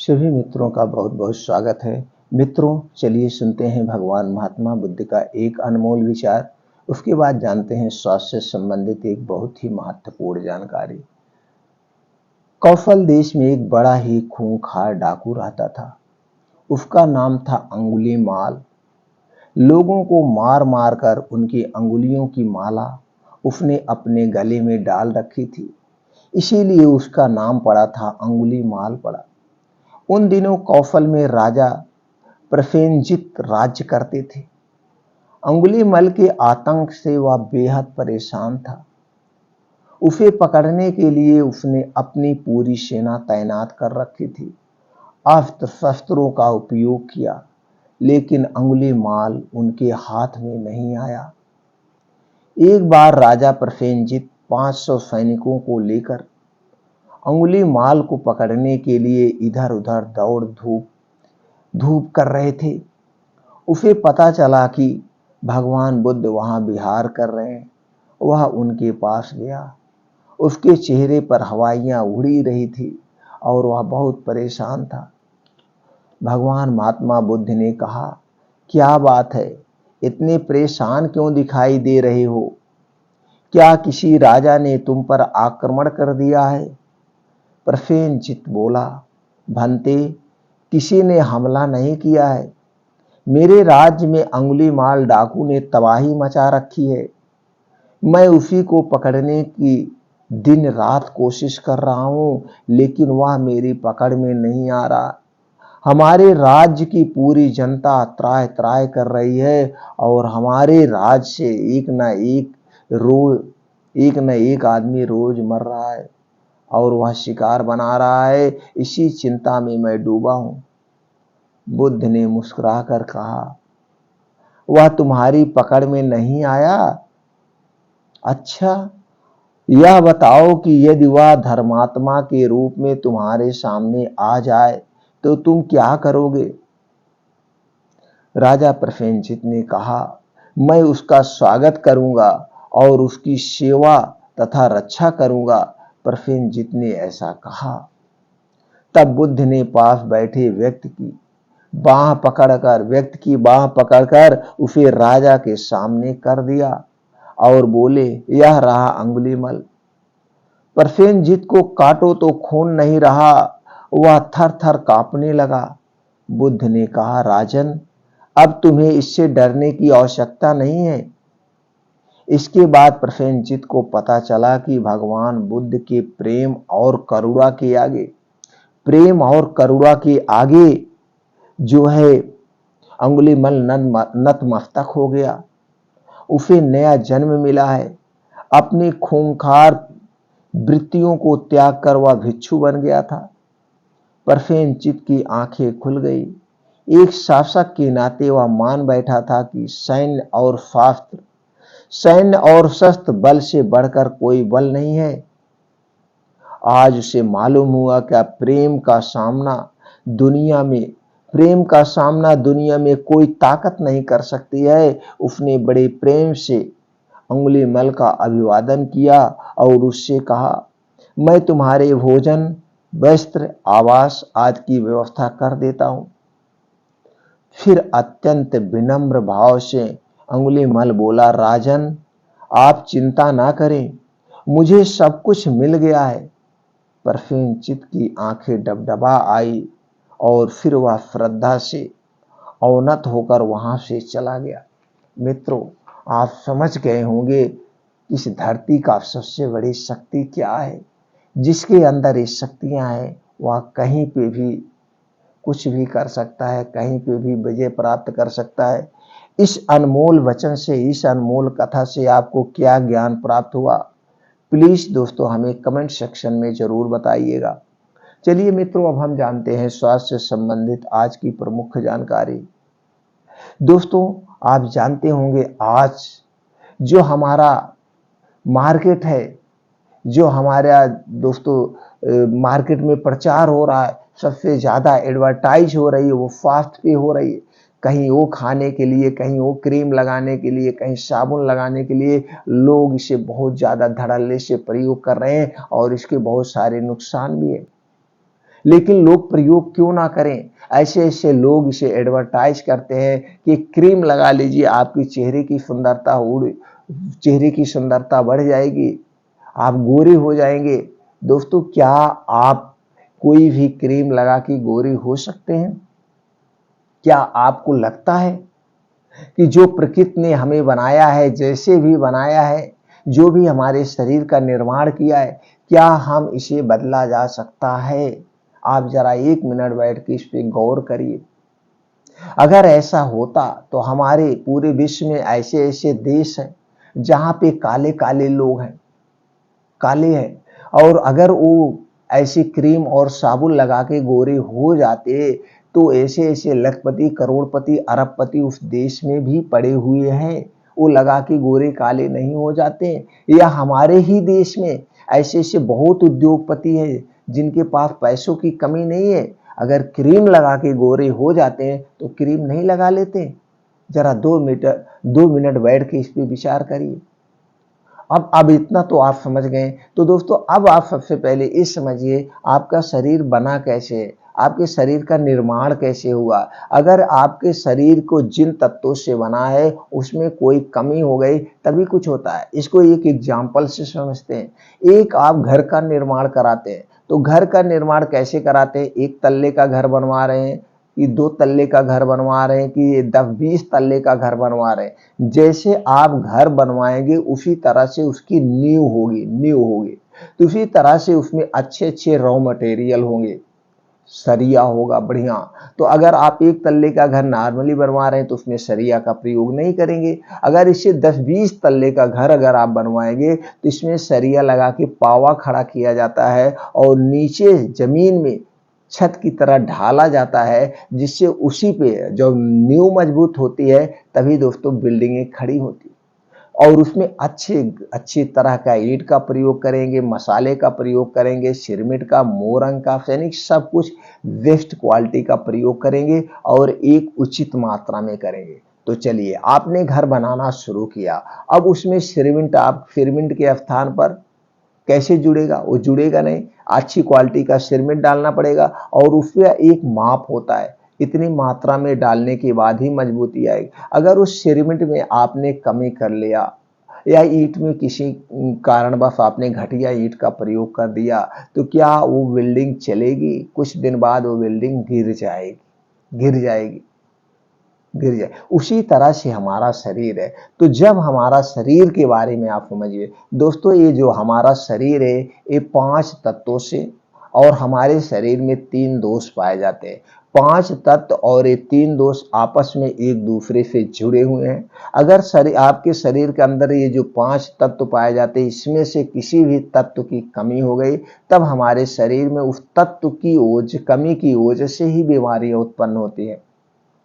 सभी मित्रों का बहुत बहुत स्वागत है। मित्रों, चलिए सुनते हैं भगवान महात्मा बुद्ध का एक अनमोल विचार। उसके बाद जानते हैं स्वास्थ्य से संबंधित एक बहुत ही महत्वपूर्ण जानकारी। कौशल देश में एक बड़ा ही खूंखार डाकू रहता था। उसका नाम था अंगुली माल। लोगों को मार मार कर उनकी अंगुलियों की माला उसने अपने गले में डाल रखी थी, इसीलिए उसका नाम पड़ा था अंगुली माल पड़ा। उन दिनों कौशल में राजा प्रसेनजीत राज्य करते थे। अंगुलीमल के आतंक से वह बेहद परेशान था। उसे पकड़ने के लिए उसने अपनी पूरी सेना तैनात कर रखी थी। अस्त्र शस्त्रों का उपयोग किया, लेकिन अंगुलीमाल उनके हाथ में नहीं आया। एक बार राजा प्रसेनजीत 500 सैनिकों को लेकर अंगुलीमाल को पकड़ने के लिए इधर उधर दौड़ धूप कर रहे थे। उसे पता चला कि भगवान बुद्ध वहां विहार कर रहे हैं। वह उनके पास गया। उसके चेहरे पर हवाइयां उड़ी रही थी और वह बहुत परेशान था। भगवान महात्मा बुद्ध ने कहा, क्या बात है, इतने परेशान क्यों दिखाई दे रहे हो? क्या किसी राजा ने तुम पर आक्रमण कर दिया है? प्रसेनजीत बोला, भंते, किसी ने हमला नहीं किया है। मेरे राज्य में अंगुलीमाल डाकू ने तबाही मचा रखी है। मैं उसी को पकड़ने की दिन रात कोशिश कर रहा हूं, लेकिन वह मेरी पकड़ में नहीं आ रहा। हमारे राज्य की पूरी जनता त्राह त्राह कर रही है और हमारे राज्य से एक न एक आदमी रोज मर रहा है और वह शिकार बना रहा है। इसी चिंता में मैं डूबा हूं। बुद्ध ने मुस्कुराकर कहा, वह तुम्हारी पकड़ में नहीं आया? अच्छा, यह बताओ कि यदि वह धर्मात्मा के रूप में तुम्हारे सामने आ जाए तो तुम क्या करोगे? राजा प्रसेनजीत ने कहा, मैं उसका स्वागत करूंगा और उसकी सेवा तथा रक्षा करूंगा। प्रसेनजीत ने ऐसा कहा। तब बुद्ध ने पास बैठे व्यक्ति की बाह पकड़कर उसे राजा के सामने कर दिया और बोले, यह रहा अंगुलीमल। प्रसेनजीत को काटो तो खून नहीं रहा, वह थर थर कांपने लगा। बुद्ध ने कहा, राजन, अब तुम्हें इससे डरने की आवश्यकता नहीं है। इसके बाद प्रसेनजीत को पता चला कि भगवान बुद्ध के प्रेम और करुणा के आगे जो है अंगुलीमल नतमस्तक हो गया। उसे नया जन्म मिला है। अपनी खूंखार वृत्तियों को त्याग कर वह भिक्षु बन गया था। प्रसेनजीत की आंखें खुल गई। एक शासक के नाते वह मान बैठा था कि सैन्य और शस्त्र बल से बढ़कर कोई बल नहीं है। आज उसे मालूम हुआ कि प्रेम का सामना दुनिया में कोई ताकत नहीं कर सकती है। उसने बड़े प्रेम से अंगुलीमल का अभिवादन किया और उससे कहा, मैं तुम्हारे भोजन, वस्त्र, आवास आदि की व्यवस्था कर देता हूं। फिर अत्यंत विनम्र भाव से अंगुलीमल बोला, राजन, आप चिंता ना करें, मुझे सब कुछ मिल गया है। प्रसेनजीत की आंखें डबडबा आई और फिर वह श्रद्धा से अवनत होकर वहां से चला गया। मित्रों, आप समझ गए होंगे इस धरती का सबसे बड़ी शक्ति क्या है। जिसके अंदर ये शक्तियां हैं वह कहीं पे भी कुछ भी कर सकता है, कहीं पे भी विजय प्राप्त कर सकता है। इस अनमोल वचन से, इस अनमोल कथा से आपको क्या ज्ञान प्राप्त हुआ, प्लीज दोस्तों हमें कमेंट सेक्शन में जरूर बताइएगा। चलिए मित्रों, अब हम जानते हैं स्वास्थ्य से संबंधित आज की प्रमुख जानकारी। दोस्तों, आप जानते होंगे आज जो हमारा मार्केट है, जो हमारा दोस्तों मार्केट में प्रचार हो रहा है, सबसे ज्यादा एडवर्टाइज हो रही है, वो फास्ट पे हो रही है। कहीं वो खाने के लिए, कहीं वो क्रीम लगाने के लिए, कहीं साबुन लगाने के लिए लोग इसे बहुत ज्यादा धड़ल्ले से प्रयोग कर रहे हैं और इसके बहुत सारे नुकसान भी है। लेकिन लोग प्रयोग क्यों ना करें। ऐसे ऐसे लोग इसे एडवर्टाइज करते हैं कि क्रीम लगा लीजिए, आपकी चेहरे की सुंदरता बढ़ जाएगी, आप गोरे हो जाएंगे। दोस्तों, क्या आप कोई भी क्रीम लगा के गोरे हो सकते हैं? क्या आपको लगता है कि जो प्रकृति ने हमें बनाया है, जैसे भी बनाया है, जो भी हमारे शरीर का निर्माण किया है, क्या हम इसे बदला जा सकता है? आप जरा 1 मिनट बैठ के इस पे गौर करिए। अगर ऐसा होता तो हमारे पूरे विश्व में ऐसे ऐसे देश हैं जहां पे काले काले लोग हैं, काले हैं, और अगर वो ऐसी क्रीम और साबुन लगा के गोरे हो जाते तो ऐसे ऐसे लखपति, करोड़पति, अरबपति उस देश में भी पड़े हुए हैं, वो लगा के गोरे काले नहीं हो जाते। या हमारे ही देश में ऐसे ऐसे बहुत उद्योगपति हैं जिनके पास पैसों की कमी नहीं है, अगर क्रीम लगा के गोरे हो जाते हैं तो क्रीम नहीं लगा लेते। जरा 2 मिनट बैठ के इस पे विचार करिए। अब इतना तो आप समझ गए। तो दोस्तों, अब आप सबसे पहले ये समझिए आपका शरीर बना कैसे है, आपके शरीर का निर्माण कैसे हुआ। अगर आपके शरीर को जिन तत्वों से बना है उसमें कोई कमी हो गई तभी कुछ होता है। इसको एक एग्जाम्पल से समझते हैं। एक आप घर का निर्माण कराते हैं, तो घर का निर्माण कैसे कराते हैं? एक तल्ले का घर बनवा रहे हैं कि 2 तल्ले का घर बनवा रहे हैं कि 10-20 तल्ले का घर बनवा रहे हैं। जैसे आप घर बनवाएंगे उसी तरह से उसकी नींव होगी। तो उसी तरह से उसमें अच्छे अच्छे रॉ मटेरियल होंगे, सरिया होगा बढ़िया। तो अगर आप 1 तल्ले का घर नॉर्मली बनवा रहे हैं तो उसमें सरिया का प्रयोग नहीं करेंगे। अगर इसे 10-20 तल्ले का घर अगर आप बनवाएंगे तो इसमें सरिया लगा के पावा खड़ा किया जाता है और नीचे जमीन में छत की तरह ढाला जाता है, जिससे उसी पे जब नींव मजबूत होती है तभी दोस्तों बिल्डिंगें खड़ी होती है। और उसमें अच्छी तरह का ईंट का प्रयोग करेंगे, मसाले का प्रयोग करेंगे, सिरमिट का, मोरंग का, सैनिक सब कुछ बेस्ट क्वालिटी का प्रयोग करेंगे और एक उचित मात्रा में करेंगे। तो चलिए, आपने घर बनाना शुरू किया, अब उसमें सिरमिट के स्थान पर कैसे जुड़ेगा? वो जुड़ेगा नहीं, अच्छी क्वालिटी का सिरमिट डालना पड़ेगा और उसमें एक माप होता है, इतनी मात्रा में डालने के बाद ही मजबूती आएगी। अगर उस सिरमिट में आपने कमी कर लिया या ईंट में किसी कारणवश आपने घटिया ईंट का प्रयोग कर दिया तो क्या वो बिल्डिंग चलेगी? कुछ दिन बाद वो बिल्डिंग गिर जाए। उसी तरह से हमारा शरीर है। तो जब हमारा शरीर के बारे में आप समझिए दोस्तों, ये जो हमारा शरीर है ये 5 तत्वों से, और हमारे शरीर में 3 दोष पाए जाते हैं। 5 तत्व और ये 3 दोष आपस में एक दूसरे से जुड़े हुए हैं। अगर आपके शरीर के अंदर ये जो 5 तत्व पाए जाते हैं इसमें से किसी भी तत्व की कमी हो गई तब हमारे शरीर में उस तत्व की कमी की वजह से ही बीमारियां उत्पन्न होती है।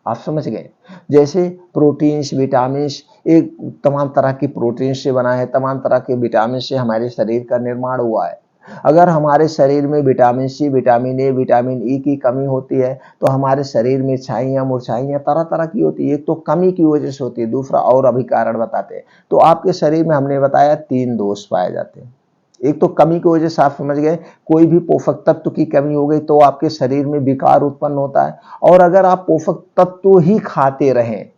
आप समझ गए? जैसे प्रोटीन्स, विटामिन्स, एक तमाम तरह की प्रोटीन से बना है, तमाम तरह के विटामिन से हमारे शरीर का निर्माण हुआ है। अगर हमारे शरीर में vitamin C, vitamin A, vitamin E की कमी होती है तो हमारे शरीर में छाइयाँ, मुरझाइयाँ तरह तरह की होती है। एक तो कमी की वजह से होती है, दूसरा और अभी कारण बताते हैं। तो आपके शरीर में हमने बताया 3 दोष पाए जाते हैं। एक तो कमी की वजह से आप समझ गए, कोई भी पोषक तत्व की कमी हो गई तो आपके शरीर में विकार उत्पन्न होता है। और अगर आप पोषक तत्व ही खाते रहें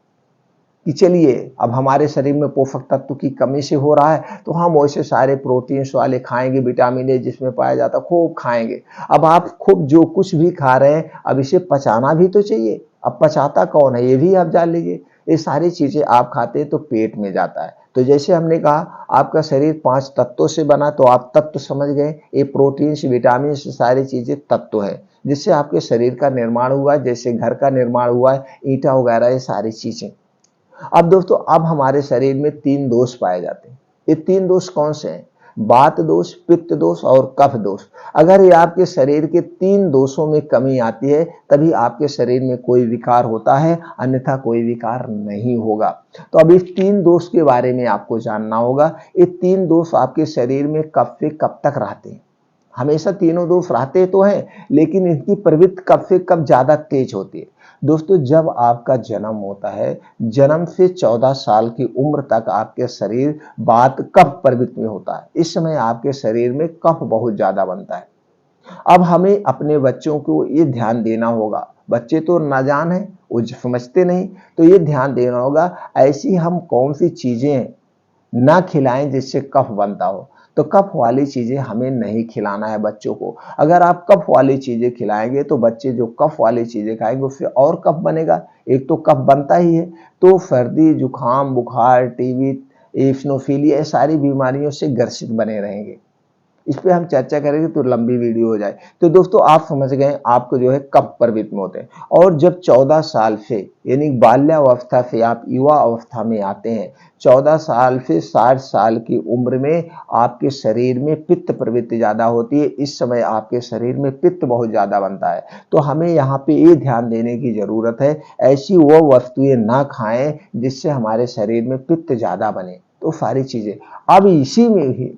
कि चलिए अब हमारे शरीर में पोषक तत्व की कमी से हो रहा है तो हम वैसे सारे प्रोटीन्स वाले खाएंगे, विटामिन ए जिसमें पाया जाता है खूब खाएंगे। अब आप खूब जो कुछ भी खा रहे हैं अब इसे पचाना भी तो चाहिए। अब पचाता कौन है ये भी आप जान लीजिए। ये सारी चीजें आप खाते हैं तो पेट में जाता है। तो जैसे हमने कहा आपका शरीर 5 तत्वों से बना, तो आप तत्व समझ गए, ये प्रोटीन्स, विटामिन सारी चीजें तत्व है जिससे आपके शरीर का निर्माण हुआ है। जैसे घर का निर्माण हुआ है, ईंटा वगैरह, ये सारी चीजें। अब दोस्तों, अब हमारे शरीर में 3 दोष पाए जाते हैं। ये 3 दोष कौन से हैं? वात दोष, पित्त दोष और कफ दोष। अगर ये आपके शरीर के 3 दोषों में कमी आती है तभी आपके शरीर में कोई विकार होता है, अन्यथा कोई विकार नहीं होगा। तो अब इस 3 दोष के बारे में आपको जानना होगा। ये 3 दोष आपके शरीर में कब से कब तक रहते हैं? हमेशा तीनों दोष रहते तो हैं, लेकिन इनकी प्रवृत्ति कब से कब ज्यादा तेज होती है। दोस्तों, जब आपका जन्म होता है, जन्म से 14 साल की उम्र तक आपके शरीर वात कफ प्रवृत्ति में होता है। इस समय आपके शरीर में कफ बहुत ज्यादा बनता है। अब हमें अपने बच्चों को ये ध्यान देना होगा, बच्चे तो नादान हैं, वो समझते नहीं, तो ये ध्यान देना होगा ऐसी हम कौन सी चीजें ना खिलाएं जिससे कफ बनता हो। तो कफ वाली चीजें हमें नहीं खिलाना है बच्चों को। अगर आप कफ वाली चीजें खिलाएंगे तो बच्चे जो कफ वाली चीजें खाएंगे उससे और कफ बनेगा, एक तो कफ बनता ही है, तो सर्दी जुकाम बुखार टीबी इस्नोफिलिया ये सारी बीमारियों से ग्रसित बने रहेंगे। इस पे हम चर्चा करेंगे तो लंबी वीडियो हो जाए। तो दोस्तों आप समझ गए आपको जो है कब प्रवृत्त में होते हैं। और जब 14 साल से यानी बाल्यावस्था से आप युवा अवस्था में आते हैं, 14 साल से 60 साल की उम्र में आपके शरीर में पित्त प्रवृत्ति ज्यादा होती है। इस समय आपके शरीर में पित्त बहुत ज्यादा बनता है। तो हमें यहाँ पे ये ध्यान देने की जरूरत है, ऐसी वो वस्तुएं ना खाएं जिससे हमारे शरीर में पित्त ज्यादा बने। तो सारी चीजें अब इसी में ही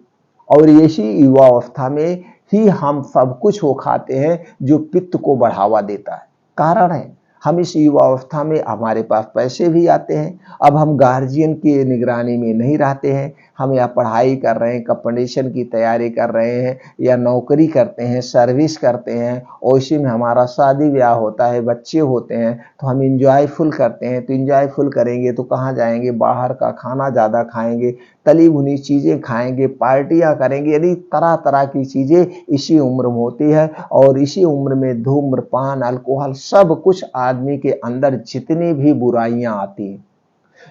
और इसी युवा अवस्था में ही हम सब कुछ वो खाते हैं जो पित्त को बढ़ावा देता है। कारण है हम इस युवा अवस्था में हमारे पास पैसे भी आते हैं, अब हम गार्जियन की निगरानी में नहीं रहते हैं, हम या पढ़ाई कर रहे हैं, कंपटीशन की तैयारी कर रहे हैं या नौकरी करते हैं, सर्विस करते हैं और इसी में हमारा शादी ब्याह होता है, बच्चे होते हैं, तो हम इंजॉयफुल करते हैं। तो इंजॉयफुल करेंगे तो कहाँ जाएंगे, बाहर का खाना ज़्यादा खाएंगे, तली भुनी चीज़ें खाएंगे, पार्टियां करेंगे, यानी तरह तरह की चीज़ें इसी उम्र में होती है। और इसी उम्र में धूम्रपान अल्कोहल सब कुछ आदमी के अंदर जितनी भी बुराइयां आती हैं,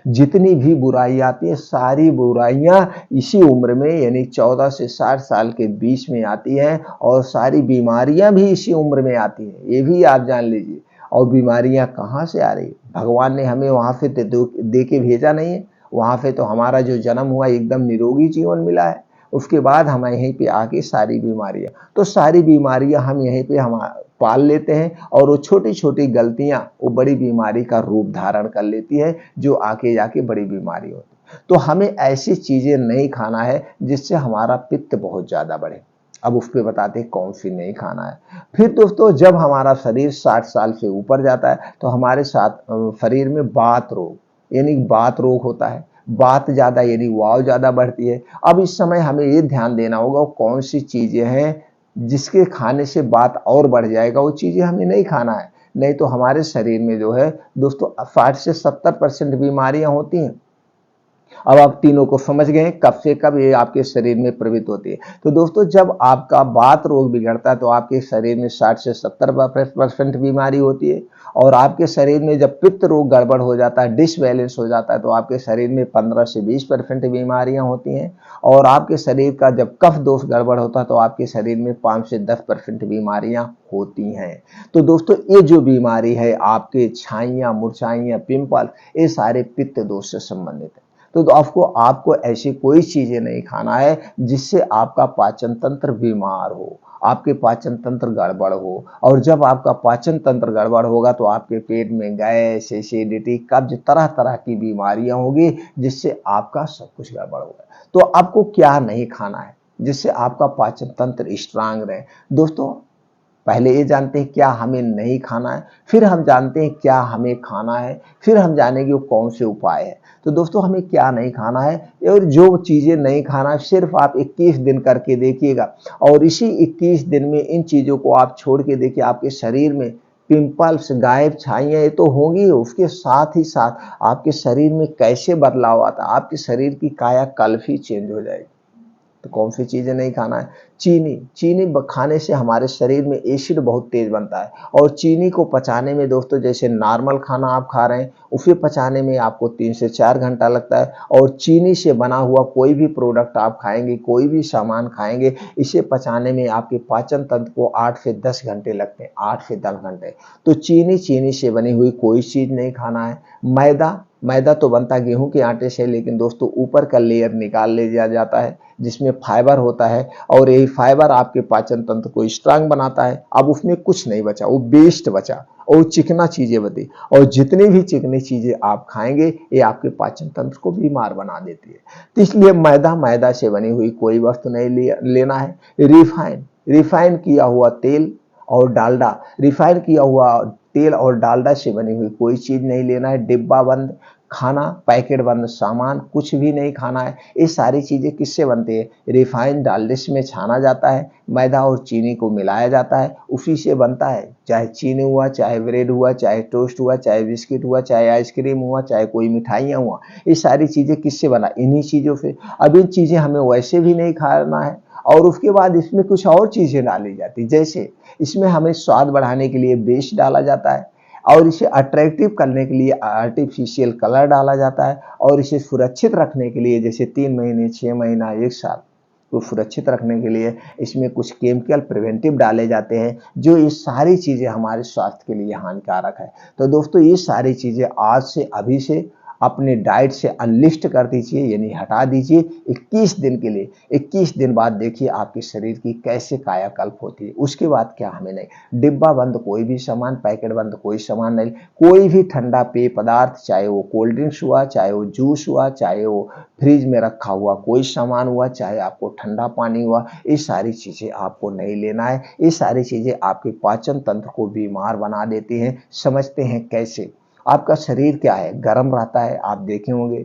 जितनी भी बुराई आती है सारी बुराइयां इसी उम्र में यानी 14 से 60 साल के बीच में आती हैं। और सारी बीमारियां भी इसी उम्र में आती हैं, ये भी आप जान लीजिए। और बीमारियां कहाँ से आ रही, भगवान ने हमें वहां से दे के भेजा नहीं है, वहां से तो हमारा जो जन्म हुआ एकदम निरोगी जीवन मिला है, उसके बाद हम यहीं पे आके सारी बीमारियां, तो सारी बीमारियां हम यहीं पे हम पाल लेते हैं और वो छोटी छोटी गलतियां वो बड़ी बीमारी का रूप धारण कर लेती है जो आके जाके बड़ी बीमारी होती है। तो हमें ऐसी चीजें नहीं खाना है जिससे हमारा पित्त बहुत ज्यादा बढ़े। अब उस पर बताते हैं कौन सी नहीं खाना है। फिर दोस्तों जब हमारा शरीर 60 साल से ऊपर जाता है तो हमारे साथ शरीर में बात रोग यानी बात रोग होता है, बात ज्यादा यानी वाव ज्यादा बढ़ती है। अब इस समय हमें ये ध्यान देना होगा कौन सी चीजें हैं जिसके खाने से बात और बढ़ जाएगा, वो चीजें हमें नहीं खाना है। नहीं तो हमारे शरीर में जो है दोस्तों 60 से 70% बीमारियां होती हैं। अब आप तीनों को समझ गए कब से कब ये आपके शरीर में प्रवृत्त होती है। तो दोस्तों जब आपका बात रोग बिगड़ता है तो आपके शरीर में 60 से 70% बीमारी होती है। और आपके शरीर में जब पित्त रोग गड़बड़ हो जाता है, डिसबैलेंस हो जाता है, तो आपके शरीर में 15 से 20% बीमारियां होती हैं। और आपके शरीर का जब कफ दोष गड़बड़ होता है तो आपके शरीर में 5 से 10% बीमारियां होती हैं। तो दोस्तों ये जो बीमारी है आपके छाइयां मुरझाइयां पिंपल ये सारे पित्त दोष से संबंधित है। तो आपको ऐसी कोई चीजें नहीं खाना है जिससे आपका पाचन तंत्र बीमार हो, आपके पाचन तंत्र गड़बड़ हो। और जब आपका पाचन तंत्र गड़बड़ होगा तो आपके पेट में गैस एसिडिटी कब्ज तरह तरह की बीमारियां होगी जिससे आपका सब कुछ गड़बड़ होगा। तो आपको क्या नहीं खाना है जिससे आपका पाचन तंत्र स्ट्रांग रहे। दोस्तों पहले ये जानते हैं क्या हमें नहीं खाना है, फिर हम जानते हैं क्या हमें खाना है, फिर हम जानेंगे वो कौन से उपाय है। तो दोस्तों हमें क्या नहीं खाना है और जो चीजें नहीं खाना है सिर्फ आप 21 दिन करके देखिएगा। और इसी 21 दिन में इन चीजों को आप छोड़ के देखिए आपके शरीर में पिंपल्स गायब छाइयां ये तो होंगी, उसके साथ ही साथ आपके शरीर में कैसे बदलाव आता है, आपके शरीर की कायाकल्प ही चेंज हो जाएगी। तो कौन सी चीजें नहीं खाना है, चीनी चीनी खाने से हमारे शरीर में एसिड बहुत तेज बनता है। और चीनी को पचाने में दोस्तों जैसे नॉर्मल खाना आप खा रहे हैं उसे पचाने में आपको 3 से 4 घंटा लगता है। और चीनी से बना हुआ कोई भी प्रोडक्ट आप खाएंगे, कोई भी सामान खाएंगे, इसे पचाने में आपके पाचन तंत्र को 8 से 10 घंटे लगते हैं, 8 से 10 घंटे। तो चीनी से बनी हुई कोई चीज नहीं खाना है। मैदा तो बनता गेहूं के आटे से, लेकिन दोस्तों ऊपर का लेयर निकाल लिया जाता है जिसमें फाइबर होता है और यही फाइबर आपके पाचन तंत्र को स्ट्रांग बनाता है। अब उसमें कुछ नहीं बचा, वो वेस्ट बचा और चिकना चीजें बची। और जितनी भी चिकनी चीजें आप खाएंगे ये आपके पाचन तंत्र को बीमार बना देती है। तो इसलिए मैदा से बनी हुई कोई वस्तु नहीं लेना है। रिफाइन किया हुआ तेल और डालडा, रिफाइन किया हुआ तेल और डालडा से बनी हुई कोई चीज नहीं लेना है। डिब्बा बंद खाना पैकेट बंद सामान कुछ भी नहीं खाना है। ये सारी चीज़ें किससे बनती है? रिफाइंड डालडा में छाना जाता है, मैदा और चीनी को मिलाया जाता है, उसी से बनता है। चाहे चीनी हुआ, चाहे ब्रेड हुआ, चाहे टोस्ट हुआ, चाहे बिस्किट हुआ, चाहे आइसक्रीम हुआ, चाहे कोई मिठाइयाँ हुआ, ये सारी चीज़ें किससे बना? इन्हीं चीज़ों से। अब इन चीज़ें हमें वैसे भी नहीं खाना है और उसके बाद इसमें कुछ और चीज़ें डाली जाती, जैसे इसमें हमें स्वाद बढ़ाने के लिए बेस डाला जाता है और इसे अट्रैक्टिव करने के लिए आर्टिफिशियल कलर डाला जाता है और इसे सुरक्षित रखने के लिए जैसे 3 महीने, 6 महीना, 1 साल को सुरक्षित रखने के लिए इसमें कुछ केमिकल प्रिवेंटिव डाले जाते हैं, जो ये सारी चीज़ें हमारे स्वास्थ्य के लिए हानिकारक है। तो दोस्तों ये सारी चीज़ें आज से अभी से अपने डाइट से अनलिस्ट कर दीजिए, यानी हटा दीजिए 21 दिन के लिए। 21 दिन बाद देखिए आपके शरीर की कैसे कायाकल्प होती है। उसके बाद क्या, हमें नहीं, डिब्बा बंद कोई भी सामान, पैकेट बंद कोई सामान नहीं, कोई भी ठंडा पेय पदार्थ, चाहे वो कोल्ड ड्रिंक्स हुआ, चाहे वो जूस हुआ, चाहे वो फ्रिज में रखा हुआ कोई सामान हुआ, चाहे आपको ठंडा पानी हुआ, ये सारी चीज़ें आपको नहीं लेना है। ये सारी चीज़ें आपके पाचन तंत्र को बीमार बना देती हैं। समझते हैं कैसे? आपका शरीर क्या है? गर्म रहता है। आप देखे होंगे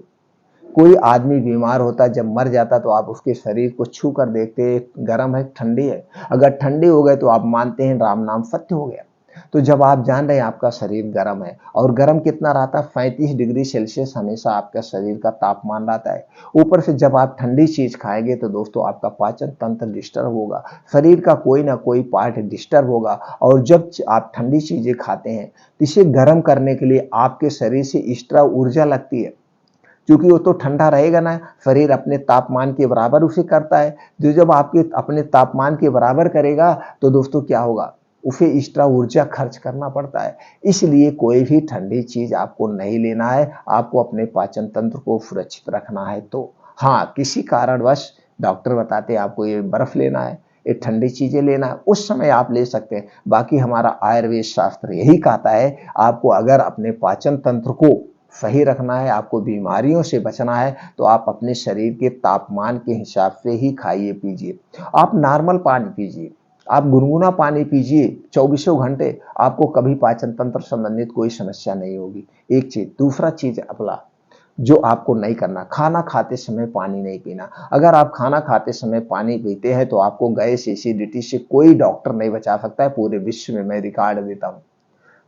कोई आदमी बीमार होता है, जब मर जाता तो आप उसके शरीर को छू कर देखते हैं गर्म है ठंडी है। अगर ठंडी हो गए तो आप मानते हैं राम नाम सत्य हो गया। तो जब आप जान रहे हैं आपका शरीर गर्म है, और गर्म कितना रहता है? 35 डिग्री सेल्सियस हमेशा आपका शरीर का तापमान रहता है। ऊपर से जब आप ठंडी चीज खाएंगे तो दोस्तों आपका पाचन तंत्र डिस्टर्ब होगा, शरीर का कोई ना कोई पार्ट डिस्टर्ब होगा। और जब आप ठंडी चीजें खाते हैं तो इसे गर्म करने के लिए आपके शरीर से एक्स्ट्रा ऊर्जा लगती है, क्योंकि वो तो ठंडा रहेगा ना, शरीर अपने तापमान के बराबर उसे करता है। जो जब आपके अपने तापमान के बराबर करेगा तो दोस्तों क्या होगा? उसे एक्स्ट्रा ऊर्जा खर्च करना पड़ता है। इसलिए कोई भी ठंडी चीज आपको नहीं लेना है, आपको अपने पाचन तंत्र को सुरक्षित रखना है। तो हाँ, किसी कारणवश डॉक्टर बताते हैं आपको ये बर्फ लेना है, ये ठंडी चीजें लेना है, उस समय आप ले सकते हैं। बाकी हमारा आयुर्वेद शास्त्र यही कहता है, आपको अगर अपने पाचन तंत्र को सही रखना है, आपको बीमारियों से बचना है, तो आप अपने शरीर के तापमान के हिसाब से ही खाइए पीजिए। आप नॉर्मल पानी पीजिए, आप गुनगुना पानी पीजिए 24 घंटे, आपको कभी पाचन तंत्र संबंधित कोई समस्या नहीं होगी। एक चीज। दूसरा चीज अपना जो आपको नहीं करना, खाना खाते समय पानी नहीं पीना। अगर आप खाना खाते समय पानी पीते हैं तो आपको गैस एसिडिटी से कोई डॉक्टर नहीं बचा सकता है। पूरे विश्व में मैं रिकॉर्ड देता हूँ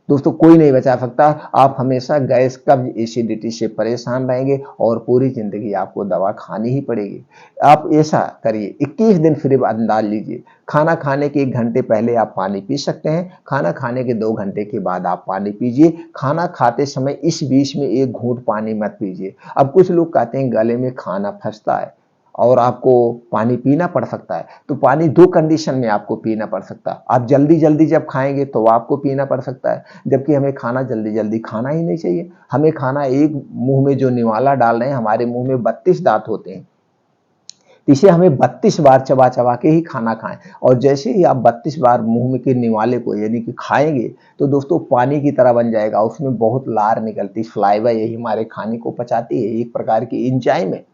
दोस्तों, कोई नहीं बचा सकता। आप हमेशा गैस कब्ज एसिडिटी से परेशान रहेंगे और पूरी जिंदगी आपको दवा खानी ही पड़ेगी। आप ऐसा करिए, 21 दिन फिर अंदाज लीजिए, खाना खाने के 1 घंटे पहले आप पानी पी सकते हैं, खाना खाने के 2 घंटे के बाद आप पानी पीजिए। खाना खाते समय इस बीच में 1 घूंट पानी मत पीजिए। अब कुछ लोग कहते हैं गले में खाना फंसता है और आपको पानी पीना पड़ सकता है, तो पानी 2 कंडीशन में आपको पीना पड़ सकता है। आप जल्दी जल्दी जब खाएंगे तो आपको पीना पड़ सकता है, जबकि हमें खाना जल्दी जल्दी खाना ही नहीं चाहिए। हमें खाना एक मुंह में जो निवाला डाल रहे हैं, हमारे मुंह में 32 दांत होते हैं, इसे हमें 32 बार चबा चबा के ही खाना खाएं। और जैसे ही आप 32 बार मुंह में के निवाले को यानी कि खाएंगे तो दोस्तों पानी की तरह बन जाएगा, उसमें बहुत लार निकलती, फ्लाइवा यही हमारे खाने को पचाती है, एक प्रकार की एंजाइम है।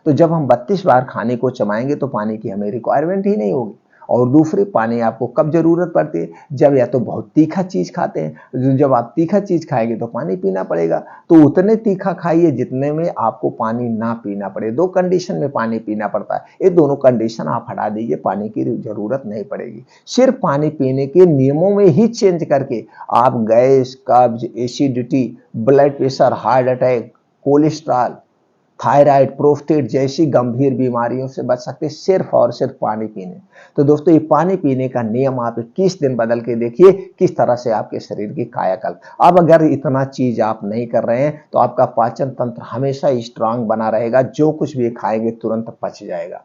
तो जब हम 32 बार खाने को चबाएंगे तो पानी की हमें रिक्वायरमेंट ही नहीं होगी। और दूसरी, पानी आपको कब जरूरत पड़ती है? जब या तो बहुत तीखा चीज खाते हैं, जब आप तीखा चीज खाएंगे तो पानी पीना पड़ेगा, तो उतने तीखा खाइए जितने में आपको पानी ना पीना पड़े। 2 कंडीशन में पानी पीना पड़ता है, ये दोनों कंडीशन आप हटा दीजिए, पानी की जरूरत नहीं पड़ेगी। सिर्फ पानी पीने के नियमों में ही चेंज करके आप गैस, कब्ज, acidity, blood pressure, heart attack, cholesterol, thyroid, prostate जैसी गंभीर बीमारियों से बच सकते, सिर्फ और सिर्फ पानी पीने। तो दोस्तों ये पानी पीने का नियम आप 21 दिन बदल के देखिए, किस तरह से आपके शरीर की कायाकल्प। अब अगर इतना चीज आप नहीं कर रहे हैं तो आपका पाचन तंत्र हमेशा स्ट्रांग बना रहेगा, जो कुछ भी खाएंगे तुरंत पच जाएगा।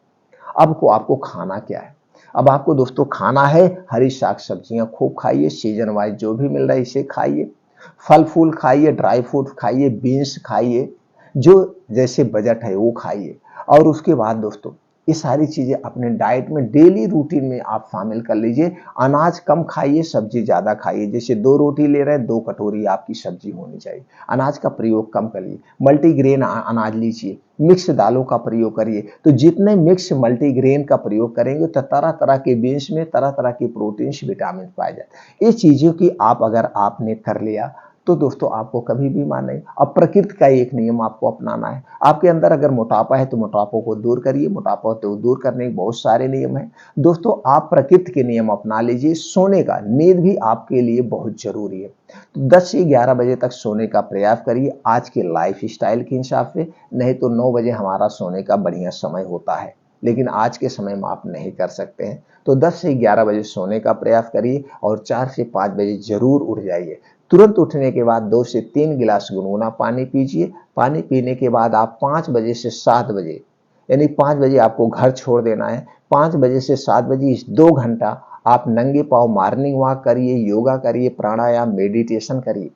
अब को आपको खाना क्या है? अब आपको दोस्तों खाना है, हरी साग सब्जियां खूब खाइए, सीजन वाइज जो भी मिल रहा है इसे खाइए, फल फूल खाइए, ड्राई फ्रूट खाइए, बीन्स खाइए, जो जैसे बजट है वो खाइए। और उसके बाद दोस्तों ये सारी चीजें अपने डाइट में डेली रूटीन में आप शामिल कर लीजिए। अनाज कम खाइए, सब्जी ज्यादा खाइए। जैसे 2 रोटी ले रहे हैं, 2 कटोरी आपकी सब्जी होनी चाहिए। अनाज का प्रयोग कम करिए, मल्टीग्रेन अनाज लीजिए, मिक्स दालों का प्रयोग करिए। तो जितने मिक्स मल्टीग्रेन का प्रयोग करेंगे तो तरह तरह के बीन्स में तरह तरह के प्रोटीन्स, विटामिन पाए जाते हैं। ये चीजों की आप अगर आपने कर लिया तो दोस्तों आपको कभी बीमार नहीं। अब प्रकृति का एक नियम आपको अपनाना है। आपके अंदर अगर मोटापा है तो मोटापा को दूर करिए, मोटापा को दूर करने के बहुत सारे नियम हैं। दोस्तों आप प्रकृति के नियम अपना लीजिए। सोने का, नींद भी आपके लिए बहुत जरूरी है। तो 10 से 11 बजे तक सोने का प्रयास करिए आज के लाइफ स्टाइल के हिसाब से, नहीं तो 9 बजे हमारा सोने का बढ़िया समय होता है, लेकिन आज के समय में आप नहीं कर सकते हैं। तो 10 से 11 बजे सोने का प्रयास करिए और 4 से 5 बजे जरूर उठ जाइए। तुरंत उठने के बाद 2 से 3 गिलास गुनगुना पानी पीजिए। पानी पीने के बाद आप 5 बजे से 7 बजे, यानी 5 बजे आपको घर छोड़ देना है। 5 बजे से 7 बजे इस 2 घंटा आप नंगे पांव मॉर्निंग वॉक करिए, योगा करिए, प्राणायाम, मेडिटेशन करिए।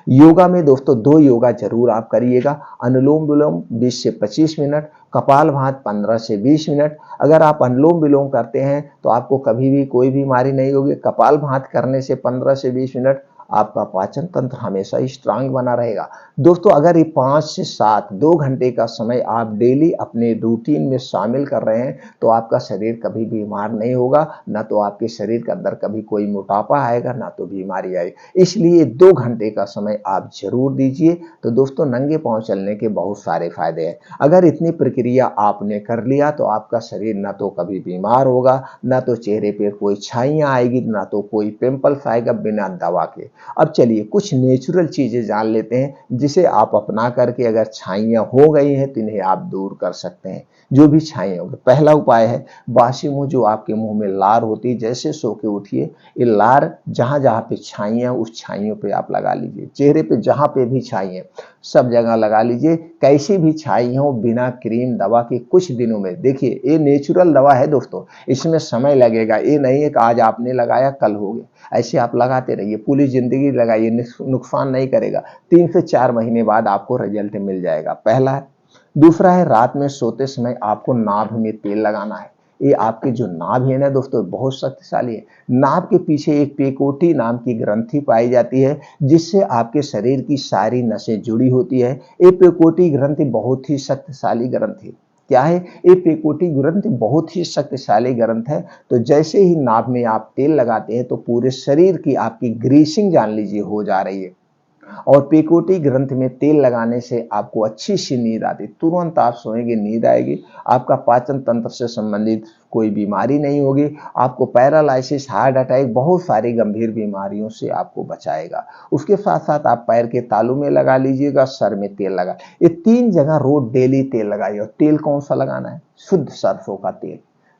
योगा में दोस्तों 2 योगा जरूर आप करिएगा। अनुलोम विलोम 20 से 25 मिनट, कपालभाति 15 से 20 मिनट। अगर आप अनुलोम विलोम करते हैं तो आपको कभी भी कोई बीमारी नहीं होगी। कपालभाति करने से 15 से 20 मिनट आपका पाचन तंत्र हमेशा स्ट्रांग बना रहेगा। दोस्तों अगर ये 5 से 7 2 घंटे का समय आप डेली अपने रूटीन में शामिल कर रहे हैं तो आपका शरीर कभी बीमार नहीं होगा, ना तो आपके शरीर के अंदर कभी कोई मोटापा आएगा, ना तो बीमारी आएगी। इसलिए 2 घंटे का समय आप जरूर दीजिए। तो दोस्तों नंगे पांव चलने के बहुत सारे फायदे हैं। अगर इतनी प्रक्रिया आपने कर लिया तो आपका शरीर ना तो कभी बीमार होगा, ना तो चेहरे पर कोई छाइयां आएगी, ना तो कोई पिंपल्स आएगा बिना दवा के। अब चलिए कुछ नेचुरल चीजें जान लेते हैं जिसे आप अपना करके अगर छाइयां हो गई हैं तो इन्हें आप दूर कर सकते हैं। जो भी छाइयां होगी, पहला उपाय है बासी मुंह, जो आपके मुंह में लार होती है, जैसे सो के उठिए ये लार जहां जहां पे छाइयां उस छाइयों पे आप लगा लीजिए। चेहरे पे जहां पे भी छाइयां सब जगह लगा लीजिए। कैसी भी छाई हो, बिना क्रीम दवा के कुछ दिनों में। देखिए ये नेचुरल दवा है दोस्तों, इसमें समय लगेगा। ये नहीं है कि आज आपने लगाया कल हो गया। ऐसे आप लगाते रहिए, पूरी जिंदगी लगाइए, नुकसान नहीं करेगा। 3 से 4 महीने बाद आपको रिजल्ट मिल जाएगा। पहला है। दूसरा है रात में सोते समय आपको नाभ में तेल लगाना है। ये आपके जो नाभ है ना दोस्तों बहुत शक्तिशाली है। नाभ के पीछे एक पेकोटी नाम की ग्रंथि पाई जाती है जिससे आपके शरीर की सारी नसें जुड़ी होती है। ये पेकोटी ग्रंथि बहुत ही शक्तिशाली ग्रंथि क्या है? ये पेकोटी ग्रंथि बहुत ही शक्तिशाली ग्रंथ है। तो जैसे ही नाभ में आप तेल लगाते हैं तो पूरे शरीर की आपकी ग्रीसिंग जान लीजिए हो जा रही है। और पेकोटी ग्रंथ में तेल लगाने से आपको अच्छी सी नींद आती, तुरंत आप सोएंगे, नींद आएगी। आपका पाचन तंत्र से संबंधित कोई बीमारी नहीं होगी। आपको पैरालाइसिस, हार्ट अटैक, बहुत सारी गंभीर बीमारियों से आपको बचाएगा। उसके साथ साथ आप पैर के तालू में लगा लीजिएगा, सर में तेल लगा, ये 3 जगह रोज डेली तेल लगाइए। और तेल कौन सा लगाना है? शुद्ध सरसों का तेल।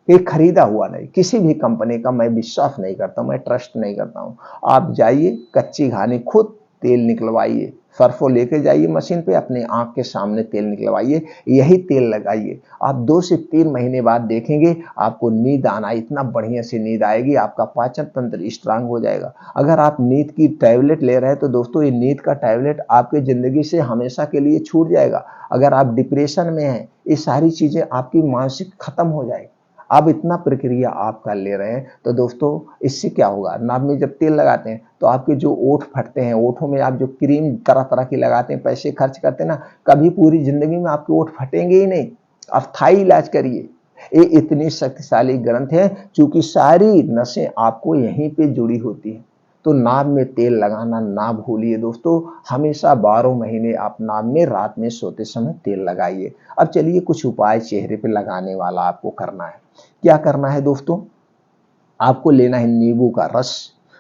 ये खरीदा हुआ नहीं, किसी भी कंपनी का मैं विश्वास नहीं करता, मैं ट्रस्ट नहीं करता हूं। आप जाइए कच्ची घानी खुद तेल निकलवाइए, सरसों लेके जाइए मशीन पे, अपने आंख के सामने तेल निकलवाइए, यही तेल लगाइए। आप 2 से 3 महीने बाद देखेंगे आपको नींद आना, इतना बढ़िया से नींद आएगी, आपका पाचन तंत्र स्ट्रांग हो जाएगा। अगर आप नींद की टैबलेट ले रहे हैं तो दोस्तों ये नींद का टैबलेट आपके जिंदगी से हमेशा के लिए छूट जाएगा। अगर आप डिप्रेशन में हैं, ये सारी चीजें आपकी मानसिक खत्म हो जाएगी। अब इतना प्रक्रिया आप कर ले रहे हैं तो दोस्तों इससे क्या होगा? नाभ में जब तेल लगाते हैं तो आपके जो ओठ फटते हैं, ओठों में आप जो क्रीम तरह तरह की लगाते हैं, पैसे खर्च करते हैं ना, कभी पूरी जिंदगी में आपके ओठ फटेंगे ही नहीं। अस्थाई इलाज करिए। ये इतनी शक्तिशाली ग्रंथ है क्योंकि सारी नसें आपको यहीं पे जुड़ी होती है। तो नाभ में तेल लगाना ना भूलिए दोस्तों। हमेशा 12 महीने आप नाभ में रात में सोते समय तेल लगाइए। अब चलिए कुछ उपाय चेहरे पे लगाने वाला आपको करना है। क्या करना है दोस्तों? आपको लेना है नींबू का रस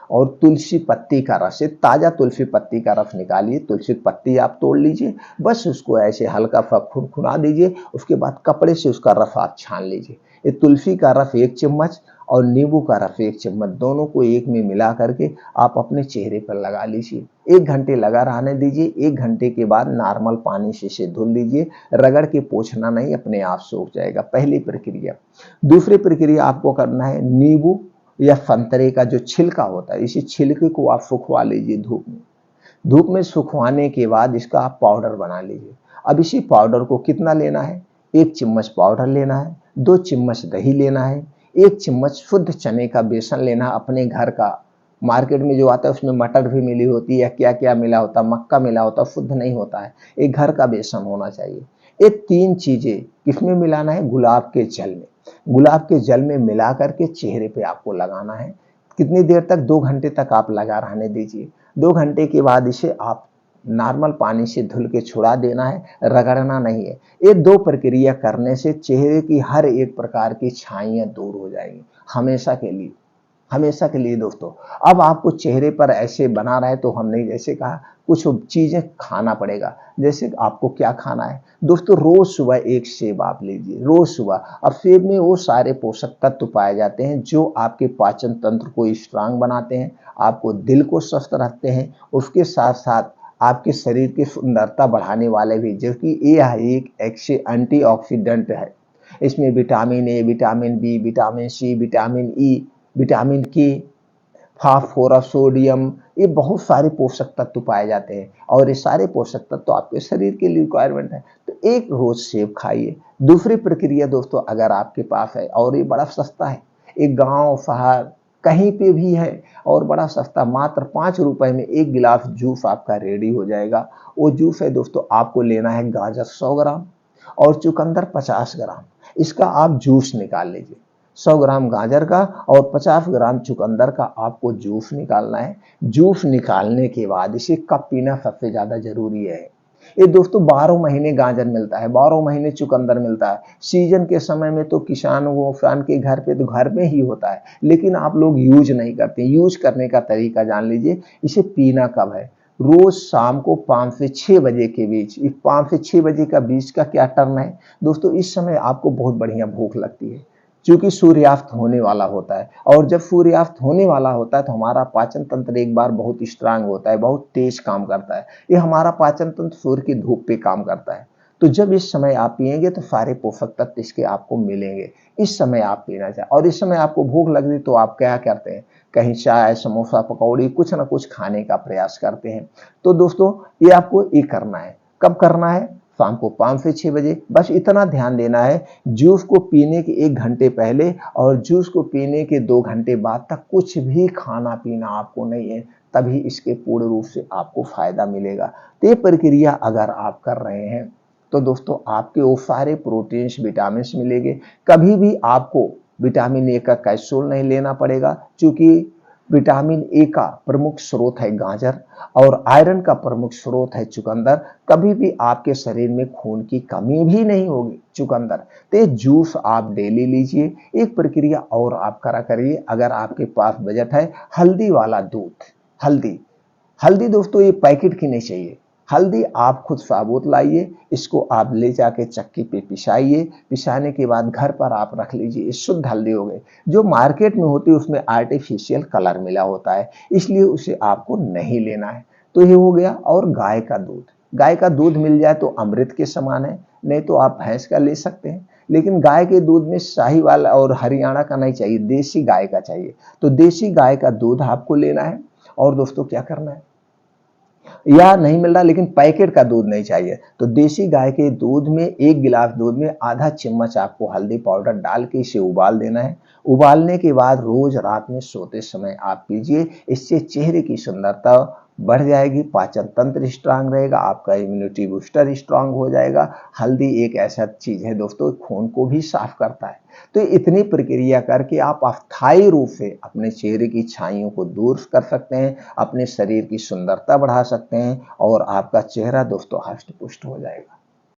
और तुलसी पत्ती का रस। एक ताजा तुलसी पत्ती का रस निकालिए, तुलसी पत्ती आप तोड़ लीजिए, बस उसको ऐसे हल्का सा खुरखुरा दीजिए। उसके बाद कपड़े से उसका रस आप छान लीजिए। ये तुलसी का रस 1 चम्मच और नींबू का रस 1 चम्मच, दोनों को एक में मिला करके आप अपने चेहरे पर लगा लीजिए। 1 घंटे लगा रहने दीजिए। 1 घंटे के बाद नॉर्मल पानी से इसे धुल लीजिए। रगड़ के पोंछना नहीं, अपने आप सूख जाएगा। पहली प्रक्रिया। दूसरी प्रक्रिया आपको करना है, नींबू या संतरे का जो छिलका होता है, इसी छिलके को आप सुखवा लीजिए धूप में। धूप में सुखवाने के बाद इसका आप पाउडर बना लीजिए। अब इसी पाउडर को कितना लेना है? 1 चम्मच पाउडर लेना है, 2 चम्मच दही लेना है, 1 चम्मच शुद्ध चने का बेसन लेना है अपने घर का। मार्केट में जो आता है उसमें मटर भी मिली होती है या क्या क्या मिला होता है, मक्का मिला होता है, शुद्ध नहीं होता है। एक घर का बेसन होना चाहिए। ये 3 चीजें किसमें मिलाना है? गुलाब के जल में। गुलाब के जल में मिला करके चेहरे पे आपको लगाना है। कितनी देर तक? 2 घंटे तक आप लगा रहने दीजिए। 2 घंटे के बाद इसे आप नॉर्मल पानी से धुल के छुड़ा देना है, रगड़ना नहीं है। ये 2 प्रक्रिया करने से चेहरे की हर एक प्रकार की छाइयाँ दूर हो जाएंगी, हमेशा के लिए। हमेशा के लिए दोस्तों। अब आपको चेहरे पर ऐसे बना रहे तो हमने जैसे कहा कुछ चीजें खाना पड़ेगा। जैसे आपको क्या खाना है दोस्तों, रोज सुबह एक सेब आप लीजिए, रोज सुबह। अब सेब में वो सारे पोषक तत्व पाए जाते हैं जो आपके पाचन तंत्र को स्ट्रांग बनाते हैं, आपको दिल को स्वस्थ रखते हैं, उसके साथ साथ आपके शरीर की सुंदरता बढ़ाने वाले भी, जबकि ये एक एंटीऑक्सीडेंट है। इसमें vitamin A, vitamin B, vitamin C, vitamin E, vitamin K, phosphorus, sodium, ये बहुत सारे पोषक तत्व पाए जाते हैं और ये सारे पोषक तत्व आपके शरीर के लिए रिक्वायरमेंट है। तो एक रोज सेब खाइए। दूसरी प्रक्रिया दोस्तों अगर आपके पास है और ये बड़ा सस्ता है, एक गांव शहर कहीं पे भी है और बड़ा सस्ता, मात्र 5 रुपए में 1 गिलास जूस आपका रेडी हो जाएगा। वो जूस है दोस्तों, आपको लेना है गाजर 100 ग्राम और चुकंदर 50 ग्राम। इसका आप जूस निकाल लीजिए। 100 ग्राम गाजर का और 50 ग्राम चुकंदर का आपको जूस निकालना है। जूस निकालने के बाद इसे कब पीना सबसे ज्यादा जरूरी है। ये दोस्तों 12 महीने गाजर मिलता है, 12 महीने चुकंदर मिलता है। सीजन के समय में तो किसान के घर पे तो घर में ही होता है, लेकिन आप लोग यूज नहीं करते। यूज करने का तरीका जान लीजिए। इसे पीना कब है, रोज शाम को 5 से 6 बजे के बीच। इस 5 से 6 बजे का बीच का क्या टर्न है दोस्तों, इस समय आपको बहुत बढ़िया भूख लगती है क्योंकि सूर्यास्त होने वाला होता है और जब सूर्यास्त होने वाला होता है तो हमारा पाचन तंत्र एक बार बहुत स्ट्रांग होता है, बहुत तेज काम करता है। ये हमारा पाचन तंत्र सूर्य की धूप पे काम करता है। तो जब इस समय आप पिएंगे तो सारे पोषक तत्व इसके आपको मिलेंगे। इस समय आप पीना चाहिए और इस समय आपको भूख लग रही तो आप क्या करते हैं, कहीं चाय, समोसा, पकौड़ी कुछ ना कुछ खाने का प्रयास करते हैं। तो दोस्तों ये आपको ये करना है। कब करना है, शाम को 5 से 6 बजे। बस इतना ध्यान देना है, जूस को पीने के 1 घंटे पहले और जूस को पीने के 2 घंटे बाद तक कुछ भी खाना पीना आपको नहीं है, तभी इसके पूर्ण रूप से आपको फायदा मिलेगा। तो ये प्रक्रिया अगर आप कर रहे हैं तो दोस्तों आपके वो सारे प्रोटीन्स, विटामिन मिलेंगे। कभी भी आपको विटामिन ए का कैप्सूल नहीं लेना पड़ेगा क्योंकि विटामिन ए का प्रमुख स्रोत है गाजर और आयरन का प्रमुख स्रोत है चुकंदर। कभी भी आपके शरीर में खून की कमी भी नहीं होगी चुकंदर। तो ये जूस आप डेली लीजिए। एक प्रक्रिया और आप करा करिए, अगर आपके पास बजट है, हल्दी वाला दूध। हल्दी हल्दी दोस्तों ये पैकेट की नहीं चाहिए। हल्दी आप खुद साबुत लाइए, इसको आप ले जाके चक्की पे पिसाइए। पिसाने के बाद घर पर आप रख लीजिए। ये शुद्ध हल्दी हो गई। जो मार्केट में होती है उसमें आर्टिफिशियल कलर मिला होता है, इसलिए उसे आपको नहीं लेना है। तो ये हो गया। और गाय का दूध, गाय का दूध मिल जाए तो अमृत के समान है। नहीं तो आप भैंस का ले सकते हैं, लेकिन गाय के दूध में साहीवाल और हरियाणा का नहीं चाहिए, देसी गाय का चाहिए। तो देसी गाय का दूध आपको लेना है। और दोस्तों क्या करना है, या नहीं मिल रहा लेकिन पैकेट का दूध नहीं चाहिए तो देसी गाय के दूध में 1 गिलास दूध में आधा चम्मच आपको हल्दी पाउडर डाल के इसे उबाल देना है। उबालने के बाद रोज रात में सोते समय आप पीजिए। इससे चेहरे की सुंदरता बढ़ जाएगी, पाचन तंत्र स्ट्रांग रहेगा, आपका इम्यूनिटी बूस्टर स्ट्रांग हो जाएगा। हल्दी एक ऐसा चीज है दोस्तों, खून को भी साफ करता है। तो इतनी प्रक्रिया करके आप अस्थायी रूप से अपने चेहरे की छाइयों को दूर कर सकते हैं, अपने शरीर की सुंदरता बढ़ा सकते हैं और आपका चेहरा दोस्तों हष्ट पुष्ट हो जाएगा।